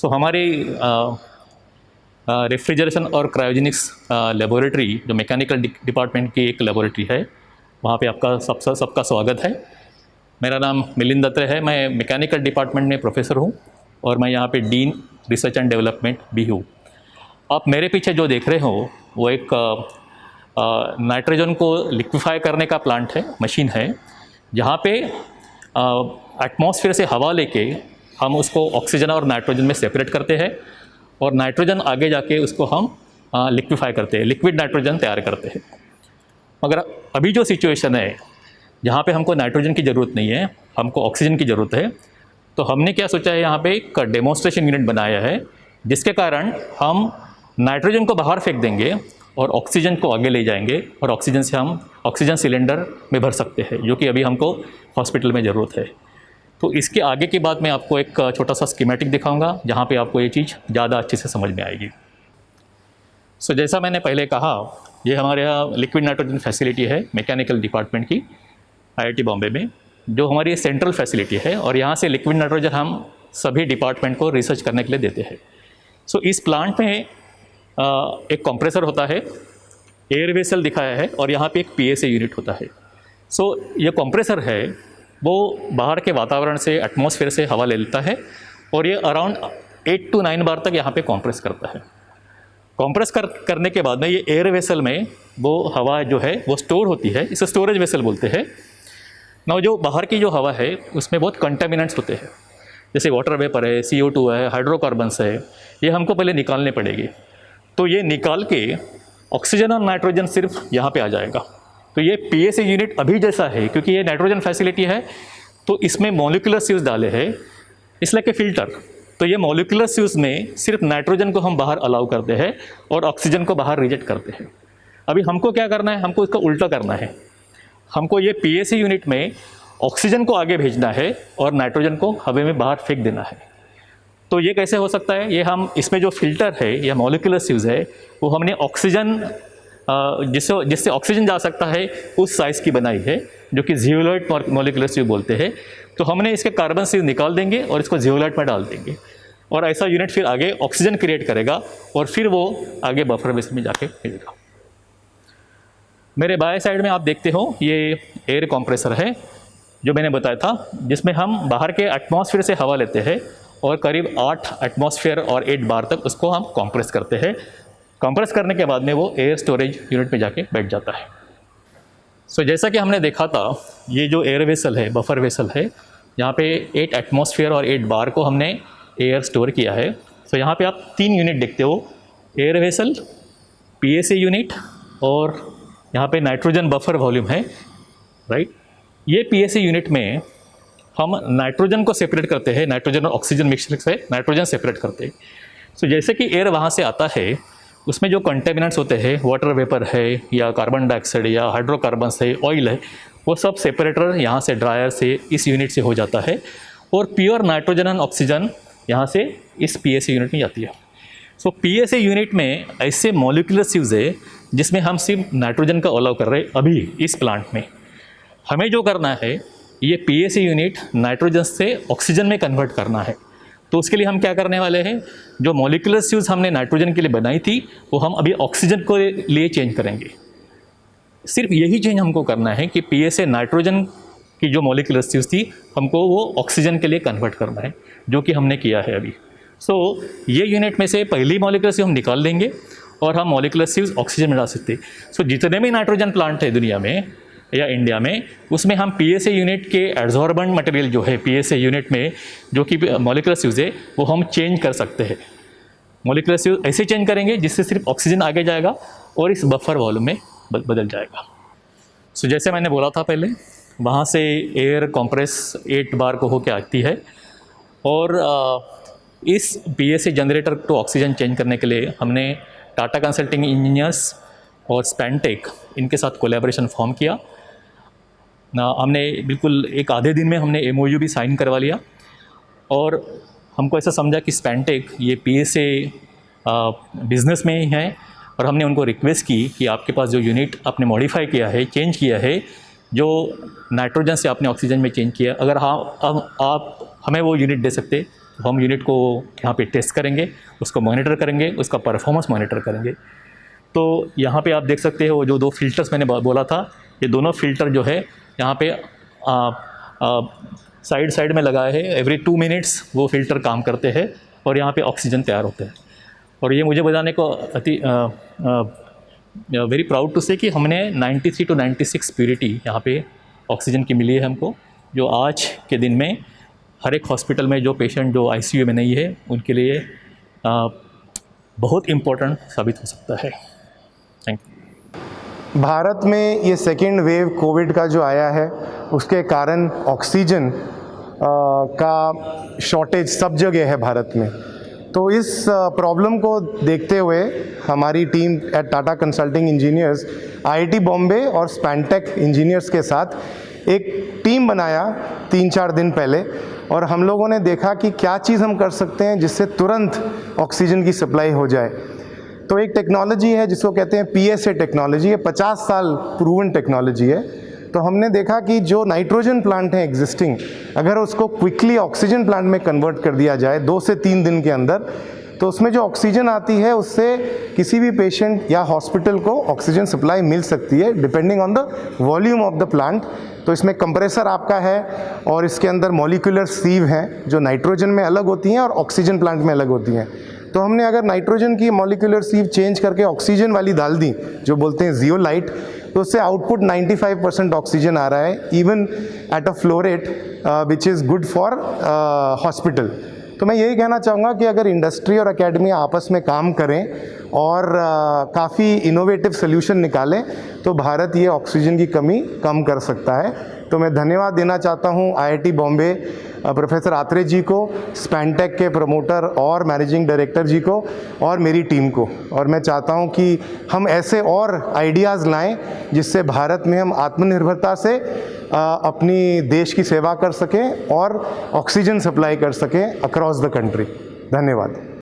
हमारी रेफ्रिजरेशन और cryogenics laboratory जो मैकेनिकल डिपार्टमेंट की एक लेबोरेटरी है, वहाँ पे आपका सबका स्वागत है। मेरा नाम मिलिंद दत्रे है, मैं मैकेनिकल डिपार्टमेंट में प्रोफेसर हूँ और मैं यहाँ पे डीन रिसर्च एंड डेवलपमेंट भी हूँ। आप मेरे पीछे जो देख रहे हो वो एक नाइट्रोजन को लिक्विफाई करने का प्लांट है, मशीन है, जहाँ पे एटमॉस्फेयर से हवा लेके हम उसको ऑक्सीजन और नाइट्रोजन में सेपरेट करते हैं और नाइट्रोजन आगे जाके उसको हम लिक्विफाई करते हैं, लिक्विड नाइट्रोजन तैयार करते हैं। मगर अभी जो सिचुएशन है जहाँ पे हमको नाइट्रोजन की ज़रूरत नहीं है, हमको ऑक्सीजन की ज़रूरत है, तो हमने क्या सोचा है, यहाँ पे एक डेमोन्स्ट्रेशन यूनिट बनाया है जिसके कारण हम नाइट्रोजन को बाहर फेंक देंगे और ऑक्सीजन को आगे ले जाएंगे और ऑक्सीजन से हम ऑक्सीजन सिलेंडर में भर सकते हैं, जो कि अभी हमको हॉस्पिटल में ज़रूरत है। तो इसके आगे की बात मैं आपको एक छोटा सा स्कीमेटिक दिखाऊंगा जहाँ पे आपको ये चीज़ ज़्यादा अच्छे से समझ में आएगी। जैसा मैंने पहले कहा, ये हमारे यहाँ लिक्विड नाइट्रोजन फैसिलिटी है मैकेनिकल डिपार्टमेंट की IIT बॉम्बे में, जो हमारी सेंट्रल फैसिलिटी है और यहाँ से लिक्विड नाइट्रोजन हम सभी डिपार्टमेंट को रिसर्च करने के लिए देते हैं। इस प्लांट में एक कंप्रेसर होता है, एयर वेसल दिखाया है और यहाँ पे एक PSA यूनिट होता है। ये कंप्रेसर है वो बाहर के वातावरण से, एटमॉस्फेयर से हवा ले लेता है और ये अराउंड 8 to 9 बार तक यहाँ पे कंप्रेस करता है। कंप्रेस करने के बाद में ये एयर वेसल में वो हवा जो है वो स्टोर होती है, इसे स्टोरेज वेसल बोलते हैं ना। जो बाहर की जो हवा है उसमें बहुत कंटामिनेंट्स होते हैं, जैसे वाटर वेपर है, CO2 है, हाइड्रोकार्बन्स है, ये हमको पहले निकालने पड़ेगी। तो ये निकाल के ऑक्सीजन और नाइट्रोजन सिर्फ यहाँ पे आ जाएगा। तो ये PSA यूनिट अभी जैसा है, क्योंकि ये नाइट्रोजन फैसिलिटी है तो इसमें मॉलिक्यूलर स्यूज डाले हैं, इसलिए कि फ़िल्टर। तो ये मॉलिक्यूलर स्यूज में सिर्फ नाइट्रोजन को हम बाहर अलाउ करते हैं और ऑक्सीजन को बाहर रिजेक्ट करते हैं। अभी हमको क्या करना है, हमको इसका उल्टा करना है। हमको ये PSA यूनिट में ऑक्सीजन को आगे भेजना है और नाइट्रोजन को हवा में बाहर फेंक देना है। तो ये कैसे हो सकता है, ये हम इसमें जो फ़िल्टर है या मॉलिक्यूलर स्यूज है वो हमने ऑक्सीजन जिससे ऑक्सीजन जा सकता है उस साइज़ की बनाई है, जो कि जियोलाइट मॉलिक्यूलर स्यूज बोलते हैं। तो हमने इसके कार्बन स्यूज निकाल देंगे और इसको जियोलाइट में डाल देंगे और ऐसा यूनिट फिर आगे ऑक्सीजन क्रिएट करेगा और फिर वो आगे बफर वेसल में जाके मिलेगा। मेरे बाएं साइड में आप देखते हो ये एयर कंप्रेसर है जो मैंने बताया था, जिसमें हम बाहर के एटमॉस्फेयर से हवा लेते हैं और करीब 8 एटमॉस्फेयर और 8 बार तक उसको हम कंप्रेस करते हैं। कंप्रेस करने के बाद में वो एयर स्टोरेज यूनिट में जाके बैठ जाता है। जैसा कि हमने देखा था, ये जो एयर वेसल है, बफर वेसल है, यहाँ पे 8 एटमॉस्फेयर और 8 बार को हमने एयर स्टोर किया है। यहाँ पे आप 3 यूनिट देखते हो, एयर वेसल, PSA यूनिट और यहाँ पे नाइट्रोजन बफर वॉल्यूम है, राइट। ये PSA यूनिट में हम नाइट्रोजन को सेपरेट करते हैं, नाइट्रोजन और ऑक्सीजन मिक्सचर से नाइट्रोजन सेपरेट करते हैं। जैसे कि एयर वहाँ से आता है, उसमें जो कंटेमिनेंट्स होते हैं, वाटर वेपर है या कार्बन डाइऑक्साइड या हाइड्रोकार्बन्स है, ऑयल है, वो सब सेपरेटर यहाँ से, ड्रायर से, इस यूनिट से हो जाता है और प्योर नाइट्रोजन और ऑक्सीजन यहाँ से इस PSA यूनिट में जाती है। PSA यूनिट में ऐसे मॉलिक्यूलर स्यूज है जिसमें हम सिर्फ नाइट्रोजन का अलाउ कर रहे हैं अभी इस प्लांट में। हमें जो करना है, ये PSA यूनिट नाइट्रोजन से ऑक्सीजन में कन्वर्ट करना है। तो उसके लिए हम क्या करने वाले हैं, जो मॉलिक्यूलर स्यूज हमने नाइट्रोजन के लिए बनाई थी वो हम अभी ऑक्सीजन को लिए चेंज करेंगे। सिर्फ यही चेंज हमको करना है कि PSA नाइट्रोजन की जो मॉलिक्यूलर स्यूज थी हमको वो ऑक्सीजन के लिए कन्वर्ट करना है, जो कि हमने किया है अभी। ये यूनिट में से पहली मॉलिक्यूलर स्यूज हम निकाल देंगे और हम मॉलिक्यूलर स्यूज ऑक्सीजन में डाल सकते हैं। जितने भी नाइट्रोजन प्लांट है दुनिया में या इंडिया में, उसमें हम PSA यूनिट के एड्जॉर्बेंट मटेरियल जो है PSA यूनिट में जो कि मॉलिक्यूलर स्यूज है वो हम चेंज कर सकते हैं। मॉलिक्यूलर स्यूज ऐसे चेंज करेंगे जिससे सिर्फ ऑक्सीजन आगे जाएगा और इस बफर वॉल्यूम में बदल जाएगा। जैसे मैंने बोला था पहले, वहाँ से एयर कंप्रेस 8 बार को होके आती है और इस PSA जनरेटर को ऑक्सीजन चेंज करने के लिए हमने टाटा कंसल्टिंग इंजीनियर्स और स्पेंटेक इनके साथ कोलैबोरेशन फॉर्म किया। हमने बिल्कुल एक आधे दिन में हमने MOU भी साइन करवा लिया और हमको ऐसा समझा कि स्पेंटेक ये PSA बिज़नेस में ही है और हमने उनको रिक्वेस्ट की कि आपके पास जो यूनिट आपने मॉडिफाई किया है, चेंज किया है, जो नाइट्रोजन से आपने ऑक्सीजन में चेंज किया, अगर हाँ अब आप हमें वो यूनिट दे सकते हम यूनिट को यहाँ पे टेस्ट करेंगे, उसको मॉनिटर करेंगे, उसका परफॉर्मेंस मॉनिटर करेंगे। तो यहाँ पे आप देख सकते हो जो 2 फिल्टर्स मैंने बोला था, ये दोनों फिल्टर जो है यहाँ पे साइड में लगाए हैं। एवरी 2 मिनट्स वो फिल्टर काम करते हैं और यहाँ पे ऑक्सीजन तैयार होते हैं। और ये मुझे बताने को वेरी प्राउड टू से कि हमने 93 to 96 प्योरिटी यहाँ पे ऑक्सीजन की मिली है हमको, जो आज के दिन में हर एक हॉस्पिटल में जो पेशेंट जो आईसीयू में नहीं है उनके लिए बहुत इम्पोर्टेंट साबित हो सकता है। Thank you. भारत में ये सेकेंड वेव कोविड का जो आया है उसके कारण ऑक्सीजन का शॉर्टेज सब जगह है भारत में। तो इस प्रॉब्लम को देखते हुए हमारी team at Tata consulting engineers IIT Bombay और स्पैनटेक इंजीनियर्स के साथ एक टीम बनाया 3-4 दिन पहले, और हम लोगों ने देखा कि क्या चीज़ हम कर सकते हैं जिससे तुरंत ऑक्सीजन की सप्लाई हो जाए। तो एक टेक्नोलॉजी है जिसको कहते हैं PSA टेक्नोलॉजी। ये 50 साल प्रूवन टेक्नोलॉजी है। तो हमने देखा कि जो नाइट्रोजन प्लांट है एग्जिस्टिंग, अगर उसको क्विकली ऑक्सीजन प्लांट में कन्वर्ट कर दिया जाए 2 से 3 दिन के अंदर, तो उसमें जो ऑक्सीजन आती है उससे किसी भी पेशेंट या हॉस्पिटल को ऑक्सीजन सप्लाई मिल सकती है depending on the volume of the plant. तो इसमें कंप्रेसर आपका है और इसके अंदर मॉलिक्यूलर सीव हैं जो नाइट्रोजन में अलग होती हैं और ऑक्सीजन प्लांट में अलग होती हैं। तो हमने अगर नाइट्रोजन की मॉलिक्यूलर सीव चेंज करके ऑक्सीजन वाली डाल दी, जो बोलते हैं जियोलाइट, तो उससे आउटपुट 95% ऑक्सीजन आ रहा है, even at a flow rate which is good for hospital. तो मैं यही कहना चाहूँगा कि अगर इंडस्ट्री और एकेडमी आपस में काम करें और काफ़ी इनोवेटिव सोल्यूशन निकालें तो भारत ये ऑक्सीजन की कमी कम कर सकता है। तो मैं धन्यवाद देना चाहता हूँ आईआईटी बॉम्बे प्रोफेसर आत्रे जी को, स्पैनटेक के प्रमोटर और मैनेजिंग डायरेक्टर जी को और मेरी टीम को। और मैं चाहता हूँ कि हम ऐसे और आइडियाज़ लाएं जिससे भारत में हम आत्मनिर्भरता से अपनी देश की सेवा कर सकें और ऑक्सीजन सप्लाई कर सकें अक्रॉस द कंट्री। धन्यवाद।